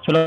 चलो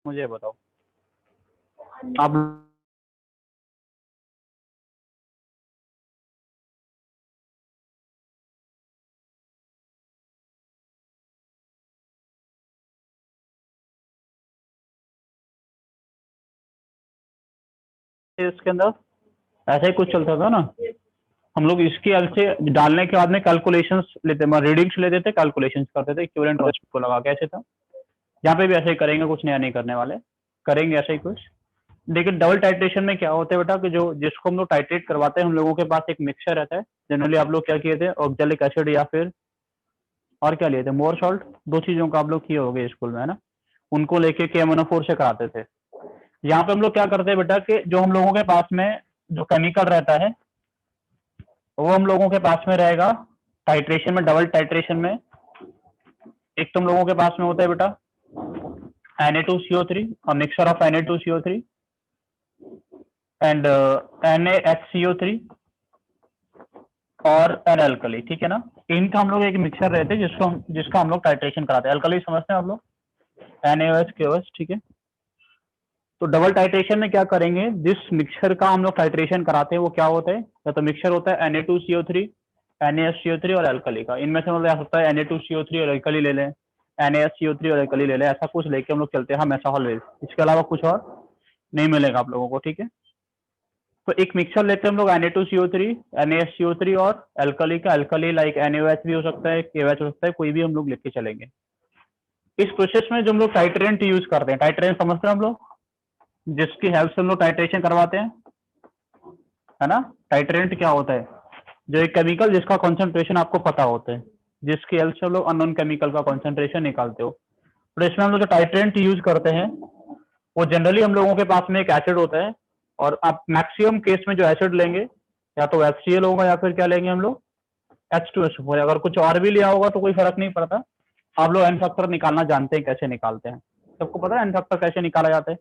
मुझे बताओ आप इसके अंदर ऐसा ही कुछ चलता था ना। हम लोग इसकी एल से डालने के बाद में कैलकुलेशंस लेते रीडिंग्स लेते थे, कैलकुलेशंस करते थे इक्विवेलेंट रेसिप्रोकल को लगा के। ऐसे था यहाँ पे भी ऐसे ही करेंगे, कुछ नया नहीं करने वाले, करेंगे ऐसे ही कुछ। लेकिन डबल टाइट्रेशन में क्या होता है बेटा कि जो जिसको हम लोग टाइट्रेट करवाते हैं, हम लोगों के पास एक मिक्सचर रहता है। जनरली आप लोग क्या किए थे, ऑक्जेलिक एसिड या फिर और क्या लिए थे, मोर सॉल्ट। दो चीजों का आप लोग किए होंगे स्कूल में, है ना। उनको लेके KMnO4 से कराते थे। यहाँ पे हम लोग क्या करते हैं बेटा कि जो हम लोगों के पास में जो केमिकल रहता है वो हम लोगों के पास में रहेगा टाइट्रेशन में, डबल टाइट्रेशन में। एक तो हम लोगों के पास में होता है बेटा Na2CO3 और mixture of Na2CO3 and NaHCO3 और एन अल्कली, ठीक है ना। इनका हम लोग एक मिक्सचर रहते हैं जिसका हम लोग टाइट्रेशन कराते हैं। अल्कली समझते हैं आप लोग, NaOH KOH, ठीक है। तो डबल टाइट्रेशन में क्या करेंगे, जिस मिक्सचर का हम लोग टाइट्रेशन कराते हैं वो क्या होता है, या तो मिक्सचर होता है Na2CO3, NaHCO3 और अल्कली का। इनमें से मतलब आ सकता है Na2CO3 और अल्कली ले लें, NaHCO3 और अल्कली ले लें, ऐसा कुछ लेके हम लोग चलते हैं हमेशा ऑलवेज। इसके अलावा कुछ और नहीं मिलेगा आप लोगों को, ठीक है। तो एक मिक्सचर लेते हैं हम लोग Na2CO3, NaHCO3 और अल्कली का। अल्कली लाइक NaOH भी हो सकता है, KOH हो सकता है, कोई भी हम लोग लेके चलेंगे। इस प्रोसेस में जो हम लोग टाइट्रेंट यूज करते हैं, टाइट्रेंट समझते हैं हम लोग, जिसकी हेल्प से हम लोग टाइट्रेशन करवाते हैं, है ना। टाइट्रेंट क्या होता है, जो एक केमिकल जिसका कॉन्सेंट्रेशन आपको पता होता है, जिसकी हेल्प से हम लोग अननोन केमिकल का कॉन्सेंट्रेशन निकालते हो। तो इसमें हम लोग जो टाइट्रेंट यूज करते हैं वो जनरली हम लोगों के पास में एक एसिड होता है, और आप मैक्सिमम केस में जो एसिड लेंगे या तो HCl होगा या फिर क्या लेंगे हम लोग H2SO4। अगर कुछ और भी लिया होगा तो कोई फर्क नहीं पड़ता। आप लोग एन फैक्टर निकालना जानते हैं, कैसे निकालते हैं, सबको पता है एन फैक्टर कैसे निकाला जाता है।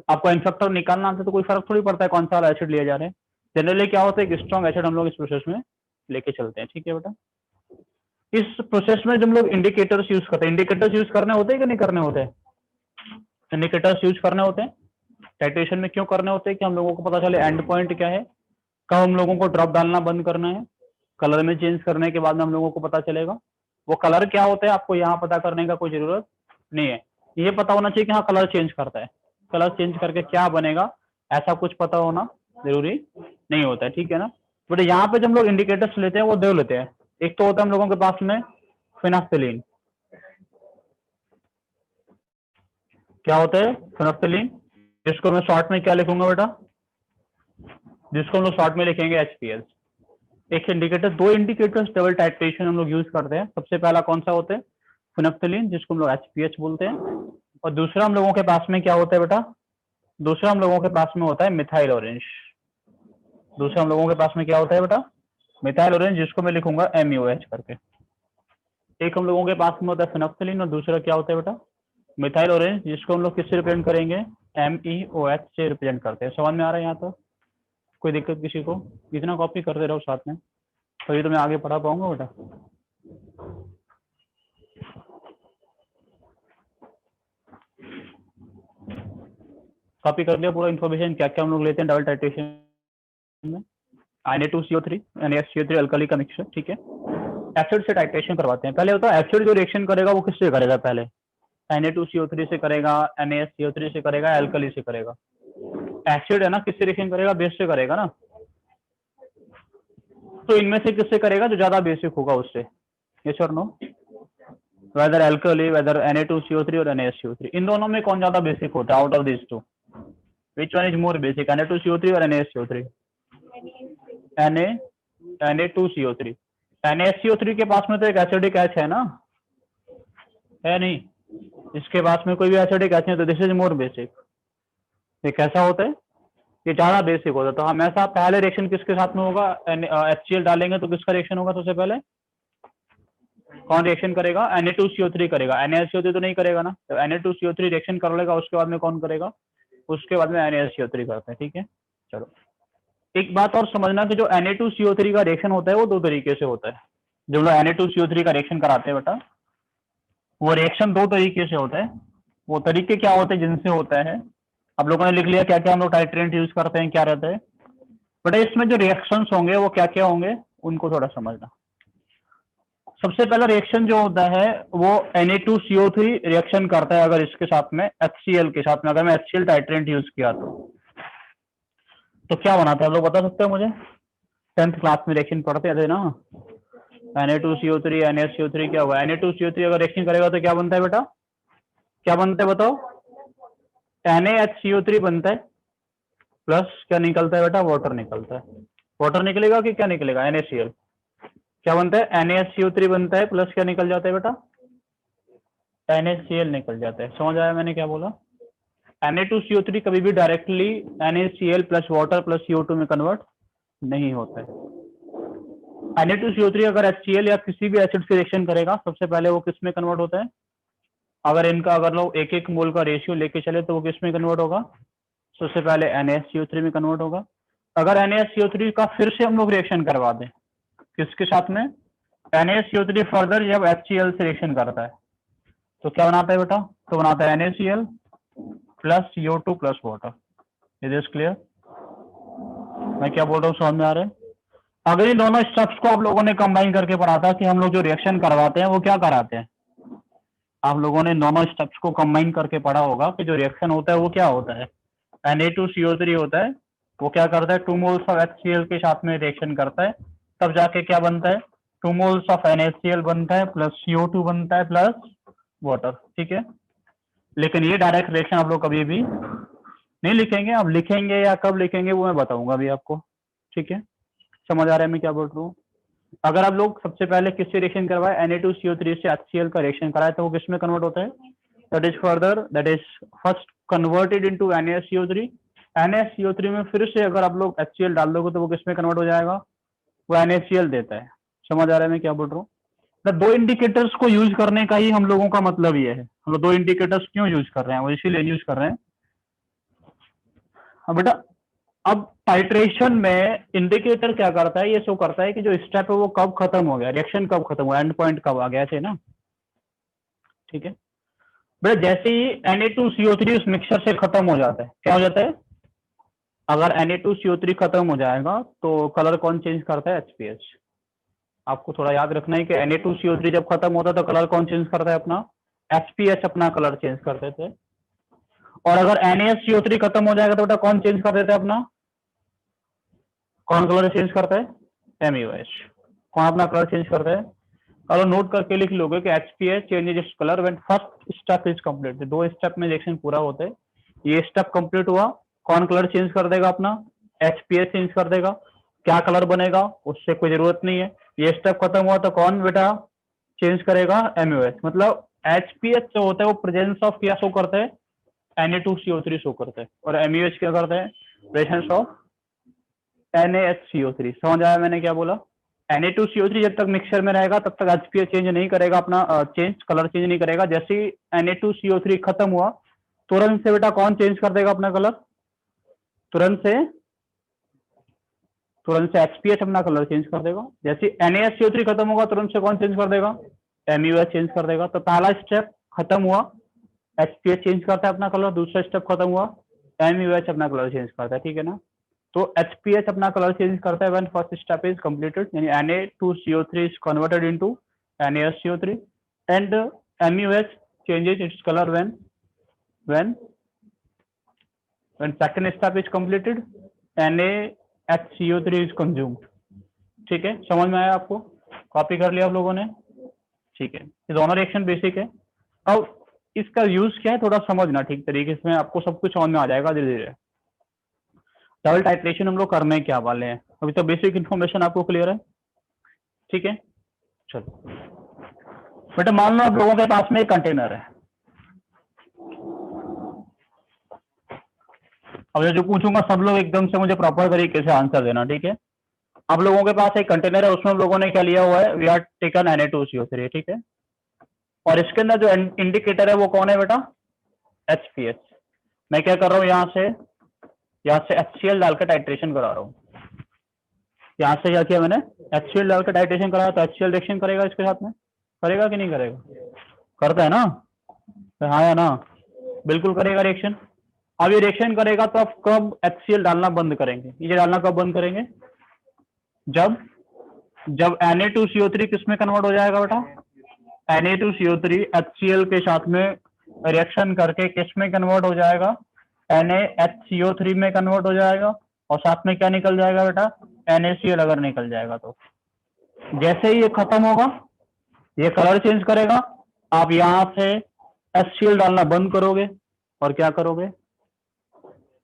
आपको एन फैक्टर निकालना आता है तो कोई फर्क थोड़ी पड़ता है कौन सा वाला एसिड लिया जा रहे हैं। जनरली क्या होता है, एक स्ट्रॉन्ग एसिड हम लोग इस प्रोसेस में लेके चलते हैं, ठीक है बेटा। इस प्रोसेस में जब हम लोग इंडिकेटर्स यूज करते हैं, इंडिकेटर्स यूज करने होते हैं कि नहीं करने होते हैं, इंडिकेटर्स यूज करने होते हैं। टाइट्रेशन में क्यों करने होते हैं कि हम लोगों को पता चले एंड पॉइंट क्या है, कब हम लोगों को ड्रॉप डालना बंद करना है। कलर में चेंज करने के बाद में हम लोगों को पता चलेगा वो कलर क्या होता है। आपको यहाँ पता करने का कोई जरूरत नहीं है, ये पता होना चाहिए कि हाँ कलर चेंज करता है, कलर चेंज करके क्या बनेगा ऐसा कुछ पता होना जरूरी नहीं होता है, ठीक है ना। बट यहाँ पे जब हम लोग इंडिकेटर्स लेते हैं वो दो लेते हैं। एक तो होता है हम लोगों के पास में फिनाफ्थलीन। क्या होता है फिनाफ्थलीन, जिसको मैं शॉर्ट में क्या लिखूंगा बेटा, जिसको हम लोग शॉर्ट में लिखेंगे HPS। एक इंडिकेटर, दो इंडिकेटर्स डबल टाइट्रेशन हम लोग यूज करते हैं। सबसे पहला कौन सा होता है, फिनाफ्थलीन, जिसको हम लोग HPH बोलते हैं। और दूसरा हम लोगों के पास में क्या होता है बेटा, दूसरा हम लोगों के पास में होता है मिथाइल ऑरेंज। दूसरा हम लोगों के पास में क्या होता है बेटा, मिथाइल ऑरेंज जिसको मैं लिखूंगा MUOH करके। एक हम लोगों के पास में होता है फिनोक्सिलिन और दूसरा क्या होता है बेटा मिथाइल ऑरेंज, जिसको हम लोग किससे रिप्रेजेंट करेंगे MEOH से रिप्रेजेंट करते हैं। समझ में आ रहा है यहाँ तो कोई दिक्कत किसी को? इतना कॉपी कर दे रहा हूँ साथ में, तभी तो मैं आगे पढ़ा पाऊंगा बेटा। कॉपी कर लिया पूरा इन्फॉर्मेशन, क्या क्या हम लोग लेते हैं डबल टाइट्रेशन में। Na2CO3 NaCO3 अल्कली का मिक्सचर, ठीक है। एसिड से टाइट्रेशन करवाते हैं। पहले होता है एसिड जो रिएक्शन करेगा वो किससे करेगा, पहले Na2CO3 से करेगा, NaCO3 से करेगा, अल्कली से करेगा। एसिड है ना, किससे रिएक्शन करेगा, बेस से करेगा ना। तो इनमें से किससे करेगा, जो ज्यादा बेसिक होगा उससे। यस और no? Weather alkali, weather Na2CO3 और NaCO3, इन दोनों में कौन ज्यादा बेसिक होता है out of this two? Which one is more basic, Na2CO3 और NaCO3? Na2CO3। NaCO3 के पास में तो एक एसिडिक एच है ना, है नहीं? इसके पास में कोई भी एसिडिक एच नहीं, तो दिस इज मोर बेसिक। ये कैसा होता है, ये ज्यादा बेसिक होता है। तो हमेशा पहले रिएक्शन किसके साथ में होगा, HCl डालेंगे तो किसका रिएक्शन होगा सबसे पहले, कौन रिएक्शन करेगा, Na2CO3 करेगा। NaCO3 तो नहीं करेगा ना, तो Na2CO3 रिएक्शन कर लेगा, उसके बाद में कौन करेगा, उसके बाद में NaCO3 करते हैं, ठीक है। चलो एक बात और समझना कि जो Na2CO3 का रिएक्शन होता है वो दो तरीके से होता है। जो लोग Na2CO3 का रिएक्शन कराते हैं बेटा, वो रिएक्शन दो तरीके से होता है। वो तरीके क्या होते हैं जिनसे होता है, आप लोगों ने लिख लिया क्या क्या हम लोग टाइट्रेंट यूज करते हैं, क्या रहता है बेटा। इसमें जो रिएक्शंस होंगे वो क्या क्या होंगे, उनको थोड़ा समझना। सबसे पहला रिएक्शन जो होता है वो Na2CO3 रिएक्शन करता है अगर इसके साथ में HCl के साथ में, अगर मैं HCl टाइट्रेंट यूज किया तो क्या बनाता है, आप लोग बता सकते हो मुझे? 10th क्लास में रिएक्शन पढ़ते थे ना, Na2CO3 NaCO3 क्या हुआ, Na2CO3 अगर रिएक्शन करेगा तो क्या बनता है बेटा, क्या बनता है बताओ? NaHCO3 बनता है, प्लस क्या निकलता है बेटा, वाटर निकलता है। वाटर निकलेगा कि क्या निकलेगा, NaCl। क्या बनता है, NaHCO3 बनता है, प्लस क्या निकल जाता है बेटा, NaCl निकल जाता है। समझ आया मैंने क्या बोला? Na2CO3 कभी भी directly NaCl plus water plus CO2 में कन्वर्ट नहीं होता है। Na2CO3 अगर HCl या किसी भी एसिड से रिएक्शन करेगा, सबसे पहले वो किस में कन्वर्ट होता है, अगर इनका अगर लोग एक एक मोल का रेशियो लेके चले तो वो किस में कन्वर्ट होगा, सबसे पहले NaCO3 में कन्वर्ट होगा। अगर NaCO3 का फिर से हम लोग रिएक्शन करवा दें किसके साथ में, NaCO3 फर्दर जब HCl से रिएक्शन करता है तो क्या बनाता है बेटा, तो बनाता है NaCl plus CO2 plus water. Is this clear? मैं क्या बोल रहा हूँ समझ में आ रहा है? अगर इन दोनों स्टेप्स को आप लोगों ने कंबाइन करके पढ़ा था कि हम लोग जो रिएक्शन करवाते हैं वो क्या कराते हैं, आप लोगों ने दोनों स्टेप्स को कंबाइन करके पढ़ा होगा कि जो रिएक्शन होता है वो क्या होता है, Na2CO3 होता है, वो क्या करता है 2 मोल्स ऑफ HCl के साथ में रिएक्शन करता है, तब जाके क्या बनता है 2 मोल्स ऑफ NaCl बनता है, प्लस CO2 बनता है, प्लस वाटर, ठीक है। लेकिन ये डायरेक्ट रिएक्शन आप लोग कभी भी नहीं लिखेंगे, आप लिखेंगे या कब लिखेंगे वो मैं बताऊंगा अभी आपको, ठीक है। समझ आ रहा है मैं क्या बोल रहा हूँ? अगर आप लोग सबसे पहले किससे रिएक्शन करवाए, Na2CO3 से HCl का रिएक्शन कराए तो वो किस में कन्वर्ट होता है, that is further, that is first converted into NaCO3। NaCO3 में फिर से अगर आप लोग HCl डाल दोगे तो वो किस में कन्वर्ट हो जाएगा, वो NaCl देता है। समझ आ रहा है मैं क्या बोल रहा हूँ? दो इंडिकेटर्स को यूज करने का ही हम लोगों का मतलब ये है। हम लोग दो इंडिकेटर्स क्यों यूज कर रहे हैं, वो इसीलिए यूज कर रहे हैं। अब बेटा अब टाइट्रेशन में इंडिकेटर क्या करता है, ये शो करता है कि जो स्टेप है वो कब खत्म हो गया, रिएक्शन कब खत्म हुआ, एंड पॉइंट कब आ गया, ऐसे ना, ठीक है। बेटा जैसे ही Na2CO3 उस मिक्सचर से खत्म हो जाता है, क्या हो जाता है, अगर Na2CO3 खत्म हो जाएगा तो कलर कौन चेंज करता है, HPH। आपको थोड़ा याद रखना है कि Na2CO3 जब खत्म होता है तो कलर कौन चेंज करता है अपना, HPH अपना कलर चेंज कर देते हैं। और अगर NaCO3 खत्म हो जाएगा तो बेटा कौन चेंज कर देता है अपना, कौन कलर चेंज करता है, MUOH। कौन अपना कलर चेंज करता है, और नोट करके लिख लोगे कि HPH changes its colour when first step is complete. दो स्टेप में रिएक्शन पूरा होता है, ये स्टेप कंप्लीट हुआ, कौन कलर चेंज कर देगा अपना, HPH चेंज कर देगा। क्या कलर बनेगा उससे कोई जरूरत नहीं है। ये स्टेप खत्म हुआ तो कौन बेटा चेंज करेगा, MUOH। मतलब HPH जो होता है वो प्रेजेंस ऑफ क्या शो करता है, Na2CO3 शो करता है, और MUOH क्या करता है, प्रेजेंस ऑफ NaHCO3। समझ आया मैंने क्या बोला? Na2CO3 जब तक मिक्सचर में रहेगा तब तक HPS चेंज नहीं करेगा, अपना कलर चेंज नहीं करेगा। जैसे ही Na2CO3 खत्म हुआ तुरंत से बेटा कौन चेंज कर देगा अपना कलर? तुरंत से HPS अपना कलर चेंज कर देगा। जैसे NaSCO3 खत्म होगा तुरंत से कौन चेंज कर देगा? MuS चेंज कर देगा। तो पहला स्टेप खत्म हुआ, HPS चेंज करता है अपना कलर। दूसरा स्टेप खत्म हुआ, MuS अपना कलर चेंज करता है, ठीक है ना। तो HPS अपना कलर चेंज करता है when first step is completed, यानी Na2CO3 is converted into NaSCO3 and MuS changes its color when second step is completed, NaHCO3 is consumed। ठीक है, समझ में आया आपको? कॉपी कर लिया आप लोगों ने? ठीक है, ये दोनों रिएक्शन बेसिक है। अब इसका यूज क्या है थोड़ा समझना ठीक तरीके से, आपको सब कुछ समझ में आ जाएगा धीरे धीरे। डबल टाइट्रेशन हम लोग करने क्या वाले हैं, अभी तो बेसिक इन्फॉर्मेशन आपको क्लियर है, ठीक है। चलो बेटा मान लो आप लोगों के पास में एक कंटेनर है। अब जो पूछूंगा सब लोग एकदम से मुझे प्रॉपर तरीके से आंसर देना, ठीक है। आप लोगों के पास एक कंटेनर है, उसमें हम लोगों ने क्या लिया हुआ है? वी आर टेकन Na2CO3, ठीक है। और इसके अंदर जो इंडिकेटर है वो कौन है बेटा? HPS। मैं क्या कर रहा हूँ, यहाँ से HCl डालकर टाइट्रेशन करा रहा हूँ। यहाँ से क्या किया मैंने? HCl डालकर टाइट्रेशन कराया, तो HCl रिएक्शन करेगा इसके साथ में, करेगा कि नहीं करेगा? करता है ना, हाँ या ना? बिल्कुल करेगा रिएक्शन। अब ये रिएक्शन करेगा तो आप कब HCl डालना बंद करेंगे? ये डालना कब बंद करेंगे? जब Na2CO3 किस में कन्वर्ट हो जाएगा बेटा? Na2CO3 HCl के साथ में रिएक्शन करके किस में कन्वर्ट हो जाएगा? NaHCO3 में कन्वर्ट हो जाएगा। और साथ में क्या निकल जाएगा बेटा? NaCl अगर निकल जाएगा तो जैसे ही ये खत्म होगा ये कलर चेंज करेगा, आप यहां से HCl डालना बंद करोगे और क्या करोगे?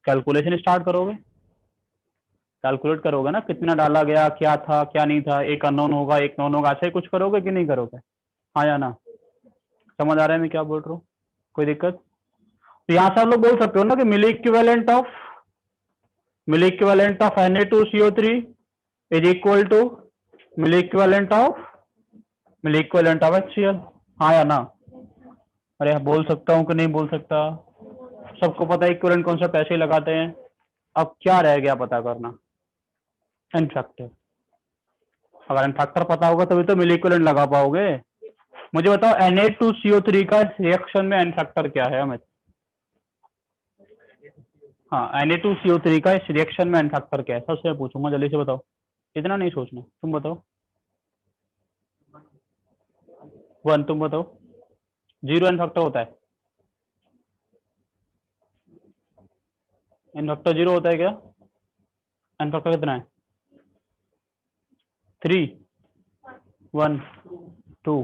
कैलकुलेशन स्टार्ट करोगे। कैलकुलेट करोगे ना, कितना डाला गया, क्या था क्या नहीं था, एक अननोन होगा एक नोन होगा, ऐसे कुछ करोगे कि नहीं करोगे? हाँ या ना? समझ आ रहा है मैं क्या बोल रहा हूँ? कोई दिक्कत? तो यहां से आप लोग बोल सकते हो ना कि milli equivalent of Na2CO3 is equal to milli equivalent of HCl। हाँ या ना? अरे बोल सकता हूँ कि नहीं बोल सकता? सबको पता है इक्विवेलेंट कॉन्सेप्ट ऐसे ही लगाते हैं। अब क्या रह गया पता करना? N factor. अगर एन फैक्टर पता होगा तभी तो मिली इक्विवेलेंट लगा पाओगे। मुझे बताओ Na2CO3 का रिएक्शन में एन फैक्टर क्या है अमित? हाँ, Na2CO3 का इस रिएक्शन में एन फैक्टर क्या है? सबसे पूछूंगा, जल्दी से बताओ, इतना नहीं सोचना। तुम बताओ। 1। तुम बताओ। 0 एन फैक्टर होता है? एन फैक्टर 0 होता है क्या? एन फैक्टर कितना है? 3 1 2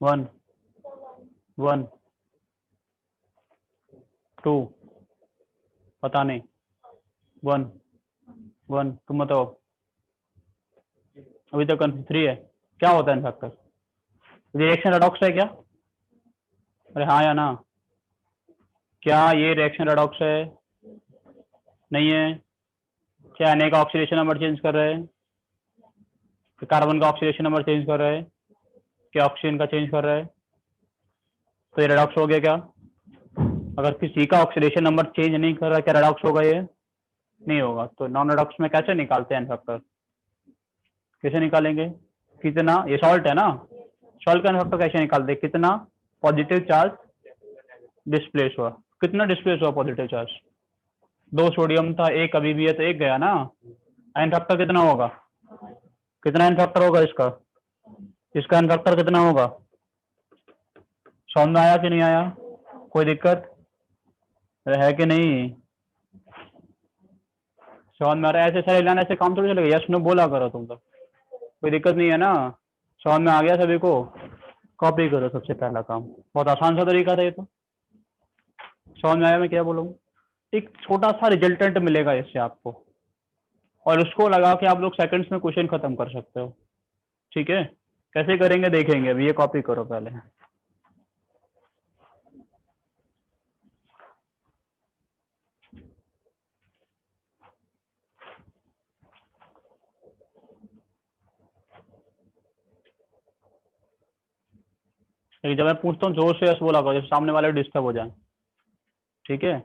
1 1 2 पता नहीं 1 1। तुम बताओ। अभी तक 3 है। क्या होता है एन फैक्टर? रिएक्शन रेडॉक्स है क्या? अरे हाँ या ना? क्या ये रिएक्शन रेडॉक्स है? नहीं है। क्या Na का ऑक्सीडेशन नंबर चेंज कर रहे हैं? कार्बन का ऑक्सीडेशन नंबर चेंज कर रहे हैं? क्या ऑक्सीजन का चेंज कर रहा है? तो ये रेडॉक्स हो गया क्या? अगर किसी का ऑक्सीडेशन नंबर चेंज नहीं कर रहा, क्या रेडॉक्स होगा? ये नहीं होगा। तो नॉन रेडॉक्स में कैसे निकालते हैं एन फैक्टर? कैसे निकालेंगे? कितना, ये सॉल्ट है ना, सॉल्ट का एन फैक्टर कैसे निकालते हैं? कितना पॉजिटिव चार्ज डिस्प्लेस हुआ? कितना डिस्प्लेस हुआ पॉजिटिव चार्ज? 2 सोडियम था, एक अभी भी है तो एक गया ना। एन फैक्टर कितना होगा? कितना एन फैक्टर होगा इसका? इसका एन फैक्टर कितना होगा? समझ में आया कि नहीं आया? कोई दिक्कत है कि नहीं? समझ में आ रहा है? ऐसे सारे लाना ऐसे काम थोड़ी चलेगा, यस नो बोला करो तुम तो, कोई दिक्कत नहीं है ना? समझ में आ गया सभी को? कॉपी करो सबसे पहला काम, बहुत आसान सा तरीका था ये तो। समझ में आया मैं क्या बोलूँ? एक छोटा सा रिजल्टेंट मिलेगा इससे आपको, और उसको लगा के आप लोग सेकंड्स में क्वेश्चन खत्म कर सकते हो, ठीक है। कैसे करेंगे देखेंगे, अभी ये कॉपी करो पहले। लेकिन जब मैं पूछता हूँ जोर से यस बोला करो, जब सामने वाले डिस्टर्ब हो जाए, ठीक है।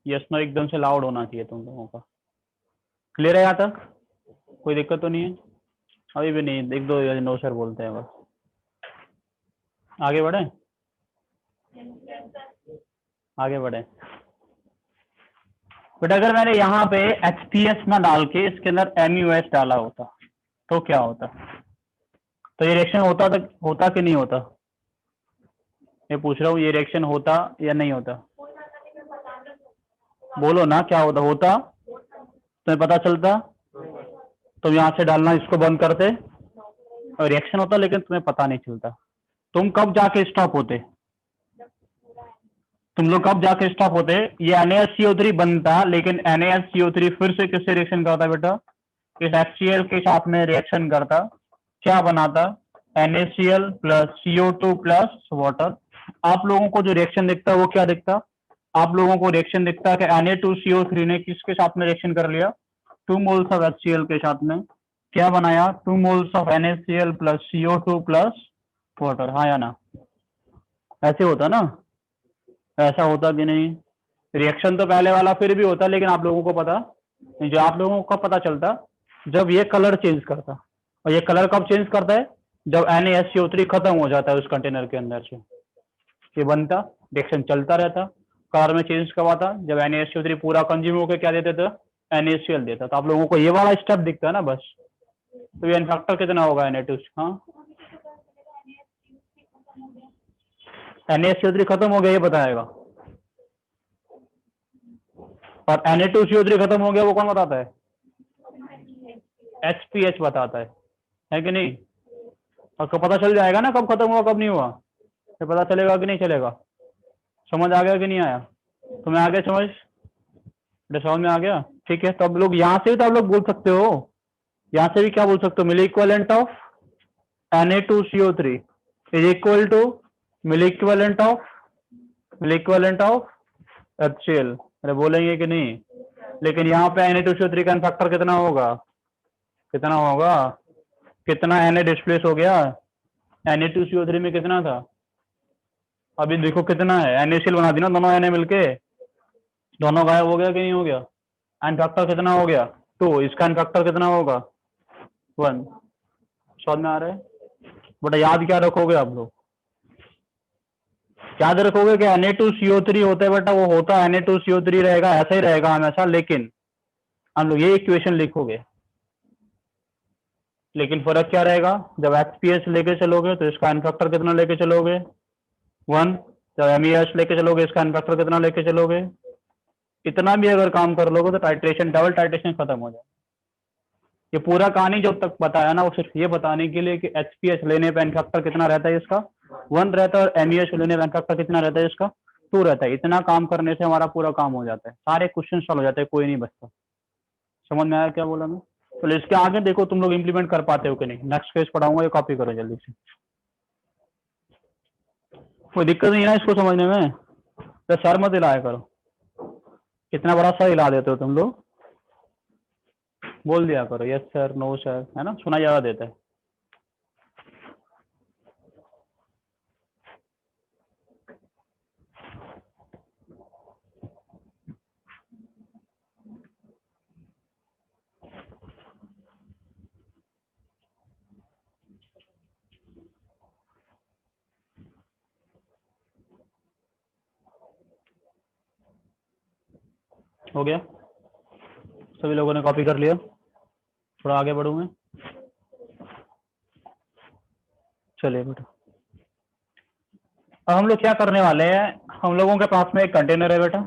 यस नो एकदम से लाउड होना चाहिए तुम लोगों का। क्लियर है यहाँ तक? कोई दिक्कत तो नहीं है? अभी भी नहीं, एक दो नो सर बोलते हैं बस। आगे बढ़े, आगे बढ़े। बट अगर मैंने यहाँ पे HPS ना डाल के इसके अंदर MUS डाला होता तो क्या होता? तो ये रिएक्शन होता कि नहीं होता? मैं पूछ रहा हूँ, ये रिएक्शन होता या नहीं होता? बोलो ना, क्या होता? होता, तुम्हें पता चलता, तुम यहाँ से डालना इसको बंद करते और रिएक्शन होता, लेकिन तुम्हें पता नहीं चलता। तुम कब जाके स्टॉप होते? तुम लोग कब जाके स्टॉप होते? ये NaCO3 बनता, लेकिन NaCO3 फिर से किससे रिएक्शन करता बेटा? इस HCl के साथ में रिएक्शन करता, क्या बनाता? NaCl plus CO2 plus water. आप लोगों को जो रिएक्शन दिखता है वो क्या दिखता? आप लोगों को रिएक्शन दिखता है कि Na2CO3 ने किसके साथ में रिएक्शन कर लिया? 2 मोल्स ऑफ HCl के साथ में क्या बनाया? 2 moles of NaCl plus CO2 plus water. हाँ या ना? ऐसे होता ना? ऐसा होता कि नहीं? रिएक्शन तो पहले वाला फिर भी होता, लेकिन आप लोगों को पता, जो आप लोगों को पता चलता जब ये कलर चेंज करता। और ये कलर कब चेंज करता है? जब NaSCO3 खत्म हो जाता है उस कंटेनर के अंदर से। ये बनता, रिएक्शन चलता रहता, कलर में चेंज कब आता? जब NaSCO3 पूरा कंज्यूम होकर क्या देते थे? NaCl देता। तो आप लोगों को ये वाला स्टेप दिखता है ना बस। तो ये फैक्टर कितना होगा Na2? हाँ, NaSCO3 खत्म हो गया ये बताएगा, और Na2CO3 खत्म हो गया वो कौन बताता है? HPH बताता है कि नहीं? और कब पता चल जाएगा ना, कब खत्म हुआ कब नहीं हुआ, तो पता चलेगा कि नहीं चलेगा? समझ आ गया कि नहीं आया? तुम्हें आ गया समझ? समझ में आ गया? ठीक है। तो अब लोग यहाँ से भी तो आप लोग बोल सकते हो, यहाँ से भी क्या बोल सकते हो? Milli equivalent of Na2CO3 is equal to milli equivalent of HCl। अरे बोलेंगे कि नहीं? लेकिन यहाँ पे Na2CO3 का फैक्टर कितना होगा? कितना होगा? कितना Na डिस्प्लेस हो गया? Na2CO3 में कितना था? अभी देखो कितना है, NaCl बना दी ना दोनों Na मिलके, दोनों गायब हो गया कि नहीं हो गया? एन फैक्टर कितना हो गया? 2। इसका एन फैक्टर कितना होगा? 1। समझ में आ रहा है? बेटा याद क्या रखोगे आप लोग? याद रखोगे कि Na2CO3 होता है बेटा, वो होता Na2CO3 रहेगा, ऐसा ही रहेगा हमेशा, लेकिन हम लोग ये इक्वेशन लिखोगे। लेकिन फर्क क्या रहेगा? जब HPS लेके चलोगे तो इसका एन फैक्टर कितना लेके चलोगे? 1। जब MEH लेके चलोगे इसका एन फैक्टर कितना लेके चलोगे? इतना भी अगर काम कर लोगे तो टाइट्रेशन, डबल टाइट्रेशन खत्म हो जाए। ये पूरा कहानी जब तक बताया ना वो सिर्फ ये बताने के लिए कि HPS लेने पे एन फैक्टर कितना रहता है इसका? 1 रहता है, और MEH लेने पे एन फैक्टर कितना रहता है इसका? 2 रहता है। इतना काम करने से हमारा पूरा काम हो जाता है, सारे क्वेश्चन सॉल्व हो जाते हैं, कोई नहीं बचता। समझ में आया क्या बोला मैं? तो इसके आगे देखो तुम लोग इंप्लीमेंट कर पाते हो कि नहीं। नेक्स्ट पेज पढ़ाऊंगा, ये कॉपी करो जल्दी से। कोई दिक्कत नहीं है ना इसको समझने में? तो सर मत हिलाया करो, कितना बड़ा सर हिला देते हो तुम लोग। बोल दिया करो यस सर, नो सर, है ना, सुना ज्यादा देता है। हो गया? सभी लोगों ने कॉपी कर लिया? थोड़ा आगे बढ़ूँ मैं? चलिए बेटा, अब हम लोग क्या करने वाले हैं, हम लोगों के पास में एक कंटेनर है बेटा।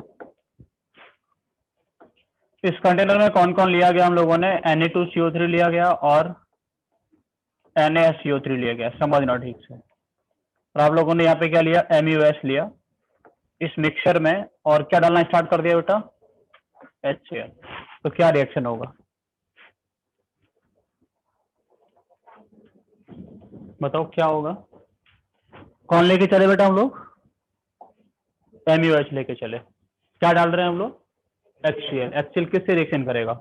इस कंटेनर में कौन कौन लिया गया? हम लोगों ने Na2CO3 लिया गया और NaSCO3 लिया गया, समझना ठीक से। और आप लोगों ने यहाँ पे क्या लिया? MUS लिया इस मिक्सचर में, और क्या डालना स्टार्ट कर दिया बेटा? HCl। तो क्या रिएक्शन होगा बताओ, क्या होगा? कौन लेके चले बेटा हम लोग? MUH लेके चले। क्या डाल रहे हैं हम लोग? HCl। HCl किससे रिएक्शन करेगा?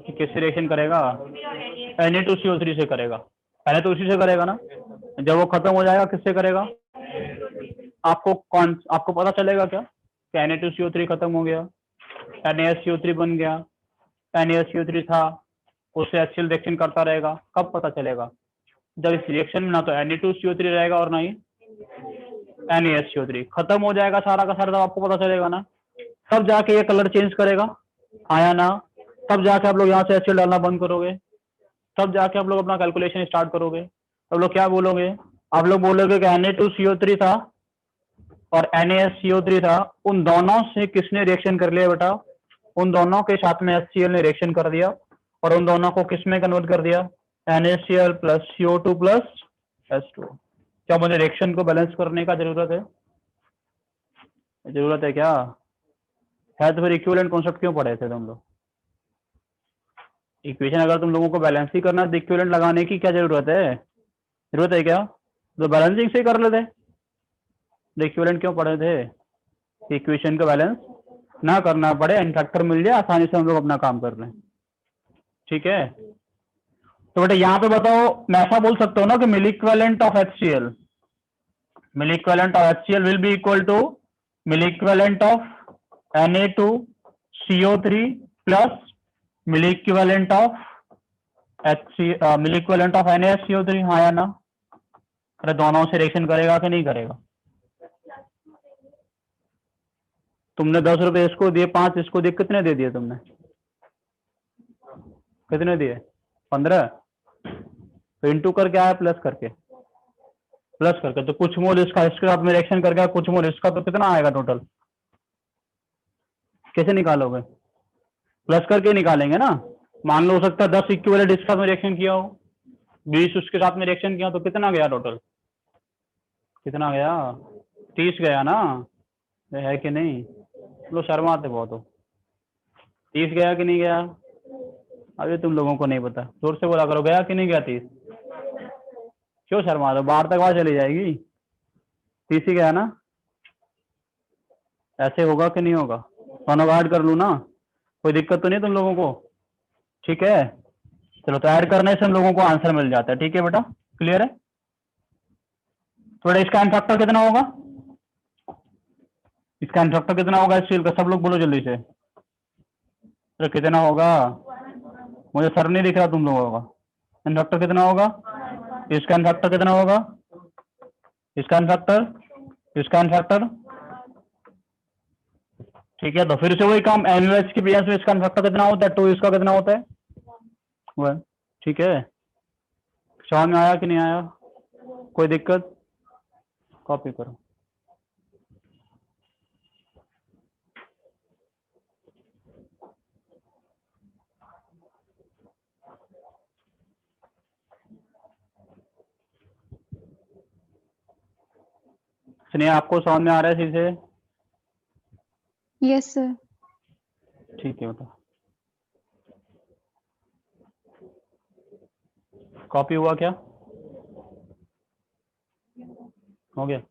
किससे रिएक्शन करेगा? Na2CO3 से करेगा। पहले तो उसी से करेगा ना, जब वो खत्म हो जाएगा किससे करेगा? आपको पता चलेगा क्या कि Na2CO3 खत्म हो गया, NaSCO3 बन गया, NaSCO3 था, उससे HCl रिएक्शन करता रहेगा? कब पता चलेगा? जब इस रिएक्शन में ना तो Na2CO3 रहेगा और ना ही NaSCO3, खत्म हो जाएगा सारा का सारा, तब आपको पता चलेगा ना, तब जाके ये कलर चेंज करेगा, आया ना, तब जाके आप लोग यहाँ से HCl डालना बंद करोगे, तब जाके आप लोग अपना कैलकुलेशन स्टार्ट करोगे। तब लोग क्या बोलोगे? आप लोग बोलोगे कि Na2CO3 था और NaSCO3 था, उन दोनों से किसने रिएक्शन कर लिया बेटा? उन दोनों के साथ में HCl ने रिएक्शन कर दिया और उन दोनों को किस में कन्वर्ट कर दिया? NaCl plus CO2 plus H2। क्या मुझे रिएक्शन को बैलेंस करने का जरूरत है? जरूरत है क्या? है तो फिर इक्विवेलेंट कॉन्सेप्ट क्यों पढ़े थे तुम लोग? इक्वेशन अगर तुम लोगों को बैलेंस ही करना है, इक्विवेलेंट लगाने की क्या जरूरत है? जरूरत है क्या? तो बैलेंसिंग से कर लेते। इक्विवेलेंट क्यों पढ़े थे? इक्वेशन का बैलेंस ना करना पड़े, एन फैक्टर मिल जाए, आसानी से हम लोग अपना काम कर लें। ठीक है, तो बेटा यहाँ पे बताओ, मैं ऐसा बोल सकता हूँ ना कि mil equivalent of HCl, mil equivalent of HCl will be equal to mil equivalent of Na2CO3 plus mil equivalent of mil equivalent of NaSCO3। हाँ या ना? अरे दोनों से रिएक्शन करेगा कि नहीं करेगा? तुमने 10 रुपए इसको दिए, 5 इसको दिए, कितने दे दिए तुमने? कितने दिए? 15। तो इंटू करके आया प्लस करके, प्लस करके, तो कुछ मोल इसका इसके साथ में रिएक्शन करके कुछ मोल इसका, तो कितना आएगा टोटल? कैसे निकालोगे? प्लस करके निकालेंगे ना। मान लो हो सकता है 10 इक्विवेलेंट इसके साथ में रिएक्शन किया हो, 20 उसके साथ में रिएक्शन किया, तो कितना गया टोटल? कितना गया? 30 गया ना? है कि नहीं? लो शर्माते बहुत हो। 30 गया कि नहीं गया? अभी तुम लोगों को नहीं पता, जोर से बोला करो, गया कि नहीं गया 30? क्यों शर्मा दो, बाहर तक आवाज चली जाएगी। 30 ही गया ना? ऐसे होगा कि नहीं होगा? दोनों ऐड कर लूँ ना, कोई दिक्कत तो नहीं तुम लोगों को? ठीक है, चलो, तो ऐड करने से हम लोगों को आंसर मिल जाता है। ठीक है बेटा, क्लियर है? थोड़ा इसका एन फैक्टर कितना होगा? इसका एन फैक्टर कितना होगा स्टील का? सब लोग बोलो जल्दी से, तो कितना होगा? मुझे सर नहीं दिख रहा तुम लोगों का। एन फैक्टर कितना होगा? इसका एन फैक्टर कितना होगा? इसका एन फैक्टर, इसका एन फैक्टर। ठीक है, तो फिर से वही काम, एनयूएच की बेस में इसका एन फैक्टर कितना होता है? 2, इसका कितना होता है? 1। ठीक है, समझ में आया कि नहीं आया? कोई दिक्कत? कॉपी करो। सुनिए, आपको समझ में आ रहा है सही से? Yes sir. ठीक है, बताओ। कॉपी हुआ क्या? हो गया?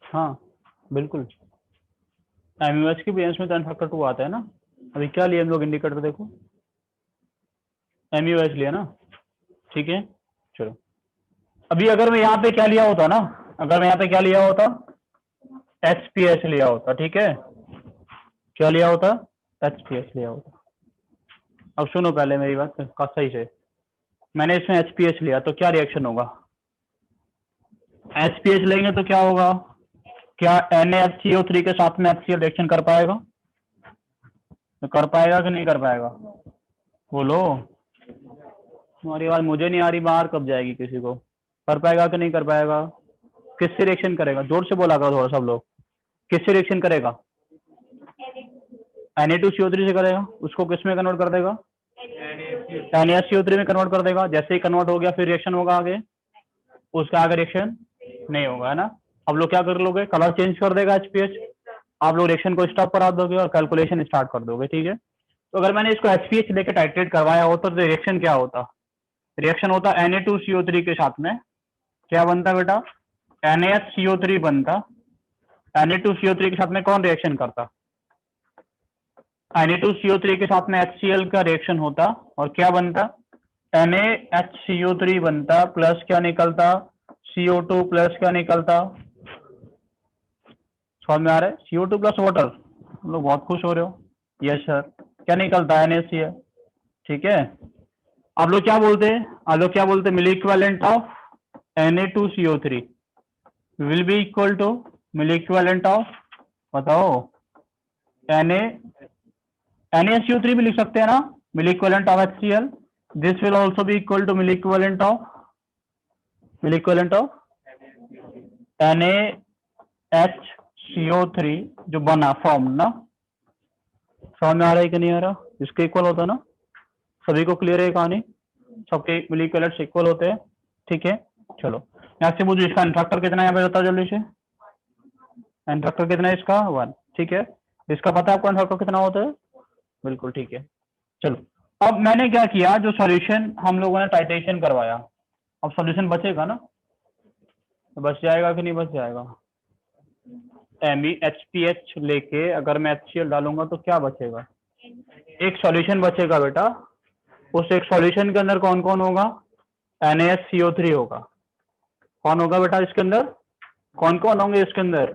हाँ बिल्कुल, एमयूएच की बेस में तो एन फैक्टर 2 आता है ना। अभी क्या लिया हम लोग इंडिकेटर, देखो एमयूएच लिया ना। ठीक है, चलो, अभी अगर मैं यहाँ पे क्या लिया होता ना, अगर मैं यहाँ पे क्या लिया होता, HPH लिया होता। ठीक है, क्या लिया होता? HPH लिया होता। अब सुनो पहले मेरी बात का सही से, मैंने इसमें HPH लिया तो क्या रिएक्शन होगा? HPH लेंगे तो क्या होगा? क्या NaCO3 के साथ में HCl रिएक्शन कर पाएगा? तो कर पाएगा कि नहीं कर पाएगा? बोलो, तुम्हारी आवाज मुझे नहीं आ रही, बाहर कब जाएगी किसी को? कर पाएगा कि नहीं कर पाएगा? किससे रिएक्शन करेगा? जोर से बोला करो थोड़ा सब लोग, किससे रिएक्शन करेगा? Na2CO3 से करेगा, उसको किस में कन्वर्ट कर देगा, NaCO3 में कन्वर्ट कर देगा। जैसे ही कन्वर्ट हो गया फिर रिएक्शन होगा आगे, उसका आगे रिएक्शन नहीं होगा, है ना। अब लोग क्या कर लोगे, कलर चेंज कर देगा HPH, आप लोग रिएक्शन को स्टॉप करा दोगे और कैलकुलेशन स्टार्ट कर दोगे, ठीक है। तो अगर मैंने इसको HPH लेके टाइट्रेट करवाया होता तो रिएक्शन क्या होता, रिएक्शन होता Na2CO3 के साथ में क्या बनता बेटा, NaHCO3 बनता। Na2CO3 के साथ में कौन रिएक्शन करता, Na2CO3 के साथ में HCl का रिएक्शन होता और क्या बनता, NaHCO3 बनता, प्लस क्या निकलता, CO2 प्लस क्या निकलता, समझ में आ रहा है, CO2 प्लस वाटर। लोग बहुत खुश हो रहे हो, यस सर। क्या निकलता है, NaCl, ठीक है। आप लोग क्या बोलते हैं, आप लोग क्या बोलते हैं, milli equivalent of Na2CO3 will be equal to milli equivalent of, बताओ, NaCO3 भी लिख सकते हैं ना, milli equivalent of HCl, this will also be equal to milli equivalent of NaHCO3 जो बना फॉर्म ना, समझ में आ रहा है कि नहीं आ रहा, इसके इक्वल होता ना, सभी को क्लियर है कहानी, सबके मिली इक्विवेलेंट्स इक्वल होते हैं, ठीक है। चलो यहाँ से मुझे इसका इंट्रक्टर कितना है यहाँ पे बताओ जल्दी से, इंट्रक्टर कितना है इसका 1, ठीक है। इसका पता है आपको इंट्रक्टर कितना होता है, बिल्कुल ठीक है। चलो अब मैंने क्या किया, जो सॉल्यूशन हम लोगों ने टाइट्रेशन करवाया, अब सॉल्यूशन बचेगा ना, तो बच जाएगा कि नहीं बच जाएगा, HPH लेके अगर मैं HCl डालूंगा तो क्या बचेगा, एक सॉल्यूशन बचेगा बेटा। उस एक सॉल्यूशन के अंदर कौन कौन होगा, NaCO3 होगा। कौन होगा बेटा इसके अंदर, कौन कौन होंगे इसके अंदर,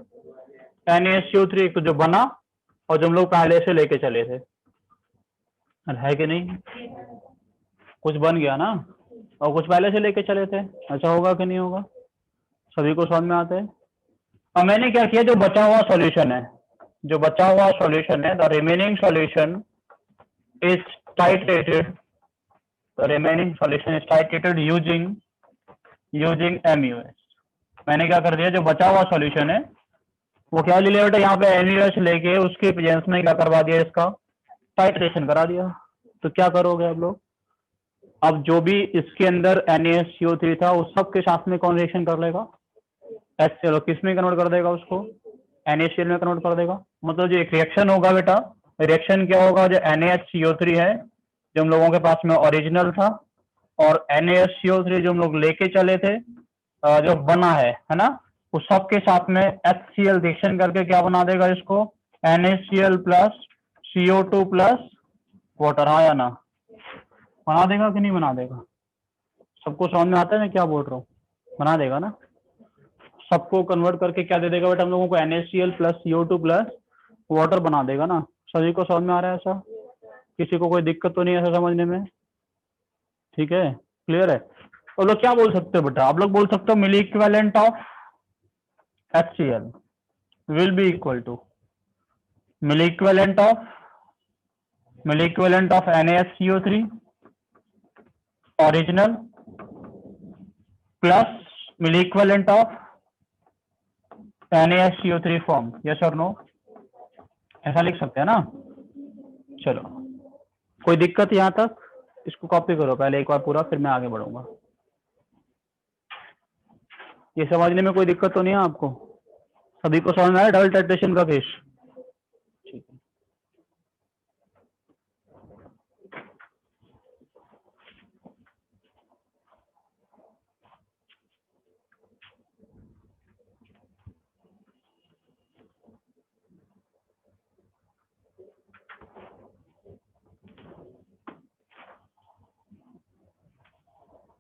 NaCO3 एक तो जो बना और जो हम लोग पहले से लेके चले थे, है कि नहीं, कुछ बन गया ना और कुछ पहले से लेके चले थे, ऐसा होगा कि नहीं होगा, सभी को समझ में आता है। अब मैंने क्या किया, जो बचा हुआ सॉल्यूशन है, जो बचा हुआ सॉल्यूशन है, the remaining solution is titrated, the remaining solution is titrated using MUS। मैंने क्या कर दिया, जो बचा हुआ सॉल्यूशन है वो क्या ले लिया बेटा, यहाँ पे MUS लेके उसके प्रेजेंस में क्या करवा दिया, इसका टाइट्रेशन करा दिया। तो क्या करोगे आप लोग, अब जो भी इसके अंदर NaCO3 था उस सब के साथ में कौन रिएक्शन कर लेगा, HCl, किस में कन्वर्ट कर देगा उसको, NaCl में कन्वर्ट कर देगा। मतलब जो एक रिएक्शन होगा बेटा, रिएक्शन क्या होगा, जो NaHCO3 है जो हम लोगों के पास में ओरिजिनल था और NaCO3 जो हम लोग लेके चले थे, जो बना है ना, उस सब के साथ में HCl रिएक्शन करके क्या बना देगा इसको, NaCl plus CO2 plus water, हाँ या ना, बना देगा कि नहीं बना देगा, सबको समझ में आता है मैं क्या बोल रहा हूँ, बना देगा ना, सबको कन्वर्ट करके क्या दे देगा बेटा हम लोगों को, NaCl plus CO2 plus water बना देगा ना। सभी को समझ में आ रहा है ऐसा, किसी को कोई दिक्कत तो नहीं है ऐसा समझने में, ठीक है, क्लियर है। तो लोग क्या बोल सकते हो बेटा, आप लोग बोल सकते हो milli equivalent of HCl will be equal to milli equivalent of NaCO3 original plus milli equivalent of NaCO3 form, yes और नो, ऐसा लिख सकते हैं ना। चलो कोई दिक्कत यहां तक, इसको कॉपी करो पहले एक बार पूरा, फिर मैं आगे बढ़ूंगा। ये समझने में कोई दिक्कत तो नहीं है आपको, सभी को समझ में आया डबल टाइट्रेशन का केस, ठीक है।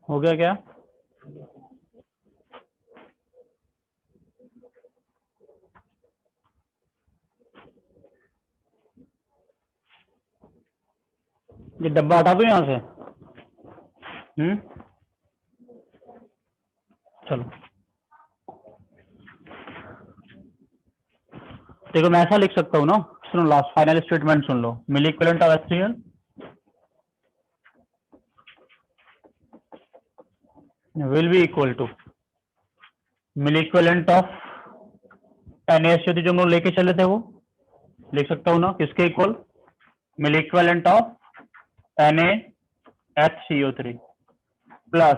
हो गया क्या, ये डब्बा हटा दो यहाँ से, चलो देखो मैं ऐसा लिख सकता हूँ ना, सुनो लास्ट फाइनल स्टेटमेंट सुन लो, milli equivalent of HCl will be equal to milli equivalent of NaCO3 जो हम लोग लेके चले थे वो लिख सकता हूँ ना, किसके equal, mill equivalent of NaHCO3 plus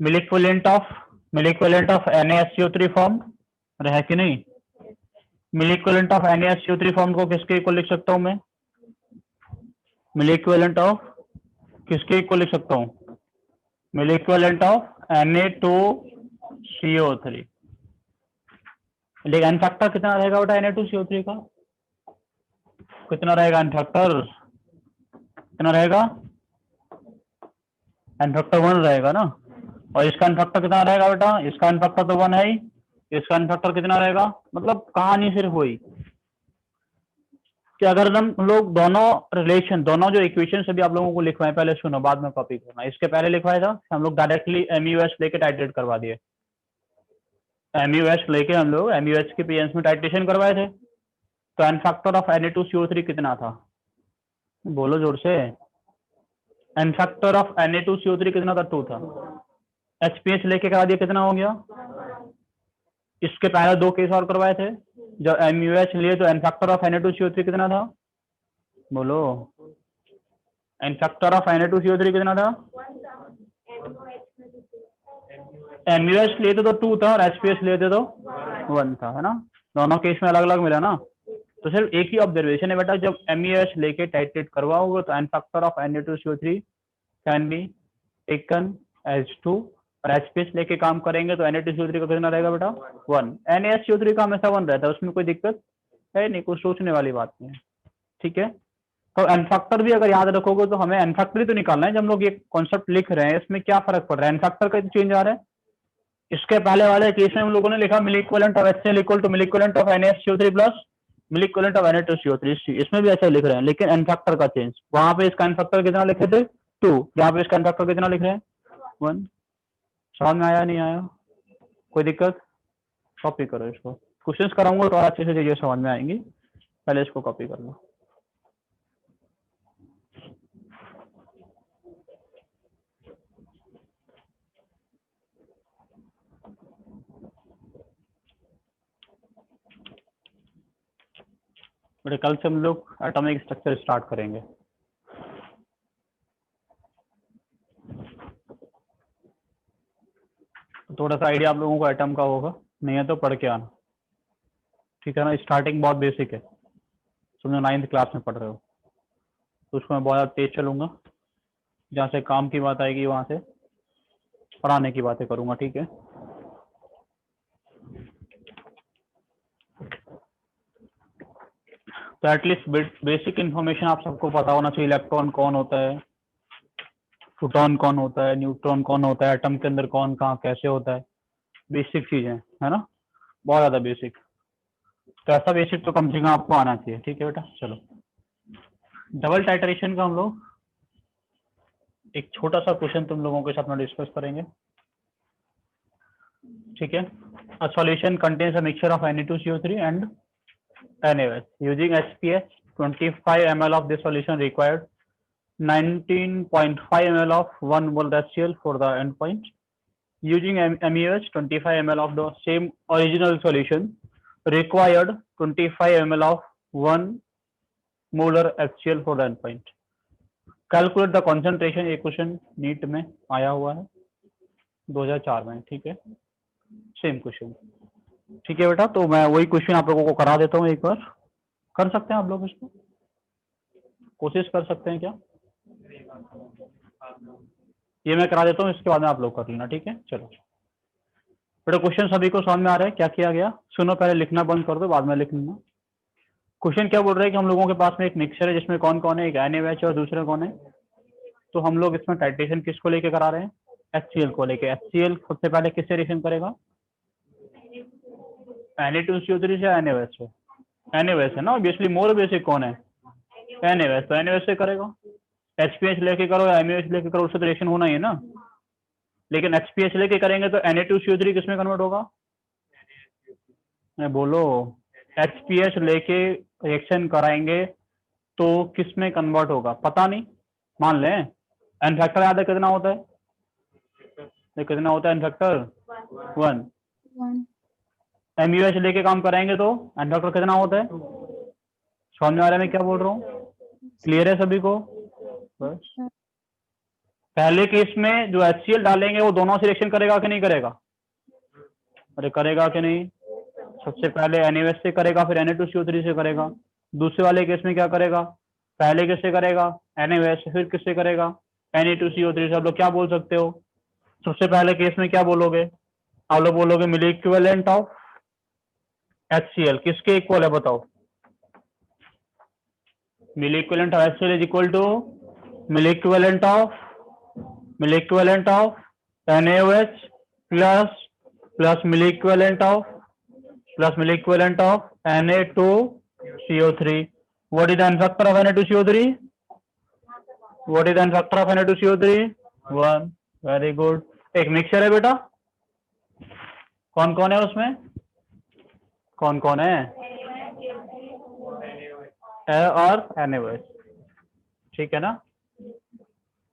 mil equivalent of NaHCO3 form है कि नहीं? मिल इक्विवेलेंट ऑफ NaHCO3 फॉर्म को किसके इक्वल लिख सकता हूं मैं? मिल इक्विवेलेंट ऑफ किसके इक्वल लिख सकता हूं? मिल इक्विवेलेंट ऑफ Na2CO3। लेकिन एन फैक्टर कितना रहेगा बेटा Na2CO3 का? कितना रहेगा एन फैक्टर? कितना रहेगा? एन फैक्टर 1 रहेगा ना। और इसका एन फैक्टर कितना रहेगा बेटा? इसका एन फैक्टर तो 1 है ही। इसका एन फैक्टर कितना रहेगा? मतलब कहानी सिर्फ हुई कि अगर हम लोग दोनों रिलेशन, दोनों जो इक्वेशन अभी आप लोगों को लिखवाए, पहले सुनो बाद में कॉपी करना। इसके पहले लिखवाया था हम लोग डायरेक्टली MUH लेके टाइट्रेट करवा दिए। MUH लेके हम लोग MUH के पीएनस में टाइट्रेशन करवाए थे। तो एन फैक्टर ऑफ Na2CO3 कितना था? बोलो जोर से। एन फैक्टर ऑफ Na2CO3 कितना था? 2 था। HPH लेके करा दिया, कितना हो गया? इसके पहले 2 केस और करवाए थे। जब MUH लिए तो एन फैक्टर ऑफ Na2CO3 कितना था? बोलो। एन फैक्टर ऑफ Na2CO3 कितना था? MUH लिए थे तो 2 था और HPH लिए थे तो 1 था, है ना। दोनों केस में अलग अलग मिला ना। तो सिर्फ एक ही ऑब्जर्वेशन है बेटा, जब MUH लेके टाइट्रेट करवाओगे तो N factor of Na2CO3 can be taken as 2 और HPH लेके काम करेंगे तो Na2CO3 का कितना रहेगा बेटा? 1। NaHCO3 का हमेशा 1 रहता है, उसमें कोई दिक्कत है नहीं, कुछ सोचने वाली बात नहीं है। ठीक है, तो एन फैक्टर भी अगर याद रखोगे तो हमें एन फैक्टर ही तो निकालना है। जब हम लोग ये कॉन्सेप्ट लिख रहे हैं इसमें क्या फर्क पड़ रहा है? एन फैक्टर का चेंज आ रहा है। इसके पहले वाले केस में हम लोगों ने लिखा mil equivalent of HCl equal to mil equivalent of NaHCO3 plus mil equivalent of Na2CO3। इसमें भी ऐसा लिख रहे हैं, लेकिन एन फैक्टर का चेंज। वहां पे इसका एन फैक्टर कितना लिखे थे? 2। यहाँ पे इसका एन फैक्टर कितना लिख रहे हैं? 1। समझ में आया नहीं आया? कोई दिक्कत? कॉपी करो इसको, क्वेश्चंस कराऊंगा तो और अच्छे से चीजें समझ में आएंगी। पहले इसको कॉपी कर लो। बेटे कल से हम लोग एटॉमिक स्ट्रक्चर स्टार्ट करेंगे। तो थोड़ा सा आइडिया आप लोगों को एटम का होगा, नहीं है तो पढ़ के आना। ठीक है ना, स्टार्टिंग बहुत बेसिक है, तुम 9th क्लास में पढ़ रहे हो, तो उसको मैं बहुत ज़्यादा तेज चलूंगा। जहाँ से काम की बात आएगी वहाँ से पढ़ाने की बातें करूंगा। ठीक है, तो एटलीस्ट बेसिक इन्फॉर्मेशन आप सबको पता होना चाहिए। इलेक्ट्रॉन कौन होता है, प्रोटॉन कौन होता है, न्यूट्रॉन कौन होता है, एटम के अंदर कौन कहाँ कैसे होता है, बेसिक चीजें है ना, बहुत ज्यादा बेसिक। तो ऐसा बेसिक तो कम से कम आपको आना चाहिए। ठीक है बेटा, चलो डबल टाइट्रेशन का हम लोग एक छोटा सा क्वेश्चन तुम लोगों के साथ में डिस्कस करेंगे। ठीक है, a solution contains a mixture of Na2CO3 and NaOH using HPH 25 ml of this solution required 19.5 ml of 1 mole HCl for the endpoint. Using MEH 25 ml of the same original solution required 25 ml of 1 molar HCl for the endpoint. Calculate the concentration। ये question NEET में आया हुआ है 2004 में। ठीक है, same question. ठीक है बेटा, तो मैं वही क्वेश्चन आप लोगों को करा देता हूँ। एक बार कर सकते हैं आप लोग, इसको कोशिश कर सकते हैं क्या? ये मैं करा देता हूँ, इसके बाद में आप लोग कर लेना। ठीक है, चलो बेटा क्वेश्चन सभी को समझ में आ रहा है क्या किया गया? सुनो, पहले लिखना बंद कर दो, बाद में लिख लेना। क्वेश्चन क्या बोल रहा है कि हम लोगों के पास में एक मिक्सचर है जिसमें कौन कौन है, एक NaOH और दूसरा कौन है। तो हम लोग इसमें टाइट्रेशन किसको लेके करा रहे हैं? HCl को लेके। HCl सबसे पहले किससे रिएक्शन करेगा? Na2CO3 से, NaOH से। NaOH है ना, ऑब्वियसली मोर बेसिक कौन है? NaOH, तो NaOH से करेगा। HPH लेके करो या MUH लेके करो, उससे तो रिएक्शन होना ही है ना। लेकिन HPH लेके करेंगे तो Na2CO3 किसमें कन्वर्ट होगा? बोलो, HPH लेके रिएक्शन कराएंगे तो किसमें कन्वर्ट होगा? पता नहीं, मान लें एन फैक्टर याद है कितना होता है? कितना होता है एन फैक्टर? 1। MUH लेके काम कराएंगे तो एन फैक्टर कितना होता है? समझ में आ रहा है मैं क्या बोल रहा हूँ? क्लियर है सभी को? बस पहले केस में जो HCl डालेंगे वो दोनों से रिएक्शन करेगा कि नहीं करेगा? अरे करेगा कि नहीं? सबसे पहले NaOH से करेगा, फिर Na2CO3 से करेगा। दूसरे वाले केस में क्या करेगा? पहले किससे करेगा? NaOH से, फिर किससे करेगा? Na2CO3 से। आप लोग क्या बोल सकते हो? सबसे पहले केस में क्या बोलोगे? आप लोग बोलोगे मिली इक्विवेलेंट ऑफ HCl किसके इक्वल है बताओ? Milli equivalent of HCl is equal to milli equivalent of NaOH plus milli equivalent of Na2CO3. What is the n factor of Na2CO3? What is the n factor of Na2CO3? 1. Very good. एक mixture है बेटा, कौन कौन है उसमें? कौन कौन है? और NaOH, ठीक है ना?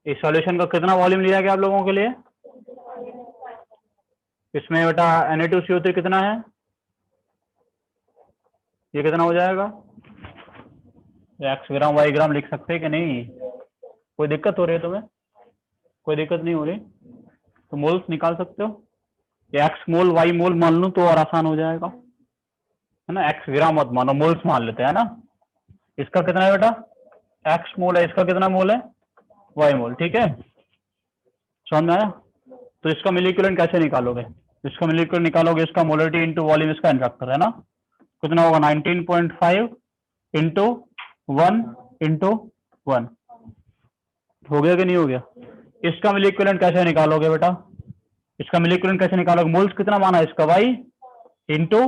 इस सॉल्यूशन का कितना वॉल्यूम लिया गया आप लोगों के लिए? इसमें बेटा Na2CO3 कितना है? ये कितना हो जाएगा? x ग्राम y ग्राम लिख सकते हैं कि नहीं? कोई दिक्कत हो रही है तुम्हें? कोई दिक्कत नहीं हो रही तो मोल्स निकाल सकते हो। x मोल y मोल मान लो तो और आसान हो जाएगा, है ना? x ग्राम मत मानो, मोल्स मान लेते हैं ना। इसका कितना है बेटा? x मोल है, इसका कितना मोल है? y मोल, ठीक है? समझ में आया? तो इसका मिली इक्विवेलेंट कैसे निकालोगे? इसका मिली इक्विवेलेंट निकालोगे, इसका मोलरिटी इंटू वॉल्यूम, इसका n फैक्टर है ना। कितना होगा? 19.5 इंटू 1 इंटू 1। हो गया कि नहीं हो गया? इसका मिली इक्विवेलेंट कैसे निकालोगे बेटा? इसका मिली इक्विवेलेंट कैसे निकालोगे? मोल्स कितना माना है इसका? y into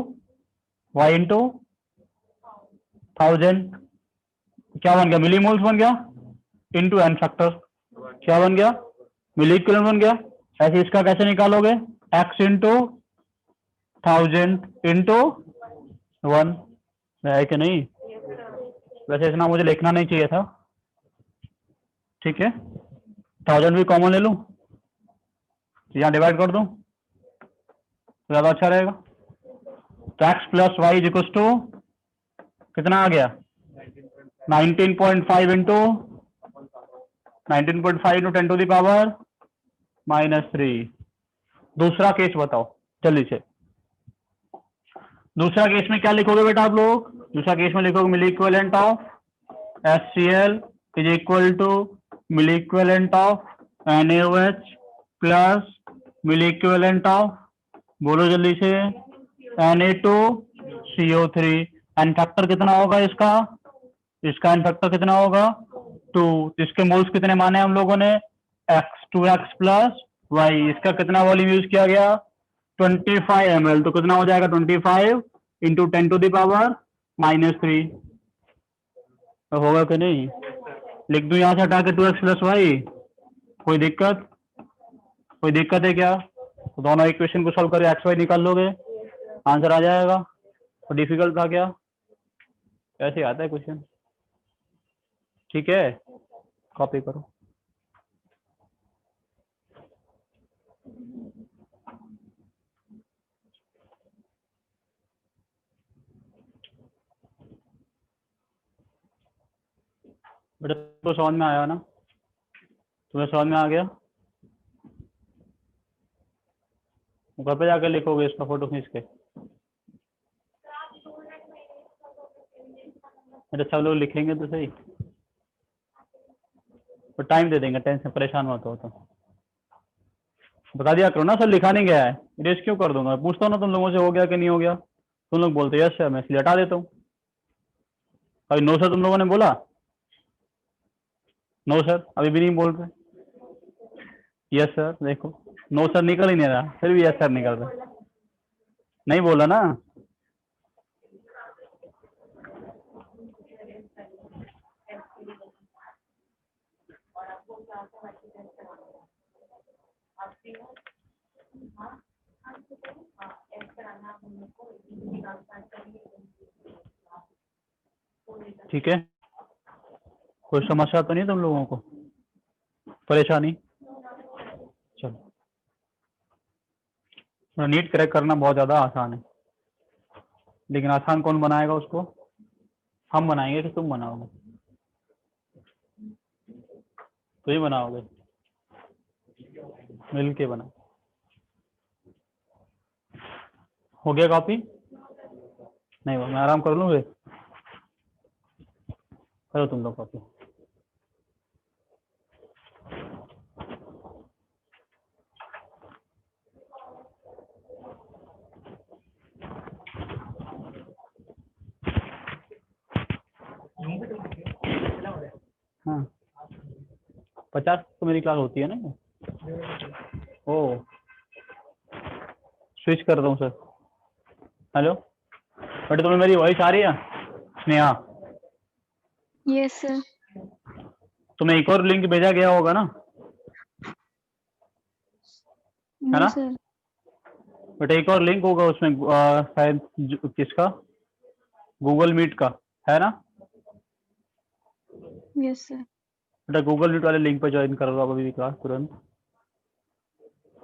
1000। क्या बन गया? मिली मोल्स बन गया इंटू n फैक्टर। क्या बन गया? मिली इक्विवेलेंट बन गया। ऐसे इसका कैसे निकालोगे? x इंटू 1000 इंटू 1 है कि नहीं? वैसे इतना मुझे लिखना नहीं चाहिए था, ठीक है? 1000 भी कॉमन ले लूं, यहाँ डिवाइड कर दूं तो ज्यादा अच्छा रहेगा। तो x plus Y is equal to कितना आ गया? 19.5 इंटू 10 टू द पावर -3। दूसरा केस बताओ जल्दी से। दूसरा केस में क्या लिखोगे बेटा आप लोग? दूसरा केस में लिखोगे milli equivalent of HCl is equal to milli equivalent of NaOH plus milli equivalent of, बोलो जल्दी से, Na2CO3। एन फैक्टर कितना होगा इसका? इसका एन फैक्टर कितना होगा? 2। इसके मोल्स कितने माने हम लोगों ने? x 2x plus Y. इसका कितना वॉल्यूम यूज किया गया? 25 ml। तो कितना हो जाएगा? 25 इंटू 10 टू द पावर -3। तो होगा कि नहीं? लिख दूं यहां से हटा के 2x प्लस वाई? कोई दिक्कत? कोई दिक्कत है क्या? तो दोनों इक्वेशन को सॉल्व करके एक्स वाई निकाल लोगे, आंसर आ जाएगा। और डिफिकल्ट था क्या? ऐसे आता है क्वेश्चन, ठीक है? कॉपी करो। बेटा तो समझ में आया ना? तुम्हें समझ में आ गया? घर पे जाकर लिखोगे इसका फोटो खींच के। अच्छा सब लोग लिखेंगे तो सही, तो टाइम दे देंगे, टेंशन परेशान मत हो। तो बता दिया करो ना सर लिखा नहीं गया है, इरेज क्यों कर दूंगा? पूछता हूँ ना तुम लोगों से हो गया कि नहीं हो गया, तुम लोग बोलते यस सर, मैं इसलिए हटा देता हूँ। अभी नो सर तुम लोगों ने बोला? नो सर अभी भी नहीं बोल रहे? यस सर, देखो नो सर निकल ही नहीं रहा, फिर भी यस सर निकल रहा। नहीं बोला ना? ठीक है, कोई समस्या तो नहीं तुम लोगों को, परेशानी? चलो, नीट क्रैक करना बहुत ज्यादा आसान है, लेकिन आसान कौन बनाएगा उसको? हम बनाएंगे कि तुम बनाओगे? तो ही बनाओगे, मिल के बना। हो गया कॉपी? नहीं हुआ, मैं आराम कर लूँ फिर? करो तुम लोग कॉपी। हाँ 50 तो मेरी क्लास होती है ना। ओ स्विच कर रहा हूँ सर। हेलो बेटा, तुम्हें मेरी वॉइस आ रही है? Sneha, yes sir. तुम्हें एक और लिंक भेजा गया होगा ना, है नो ना सर। बेटा? एक और लिंक होगा उसमें शायद किसका, गूगल मीट का, है ना यस सर। बेटा? गूगल मीट वाले लिंक पे ज्वाइन कर लो आप अभी क्लास तुरंत।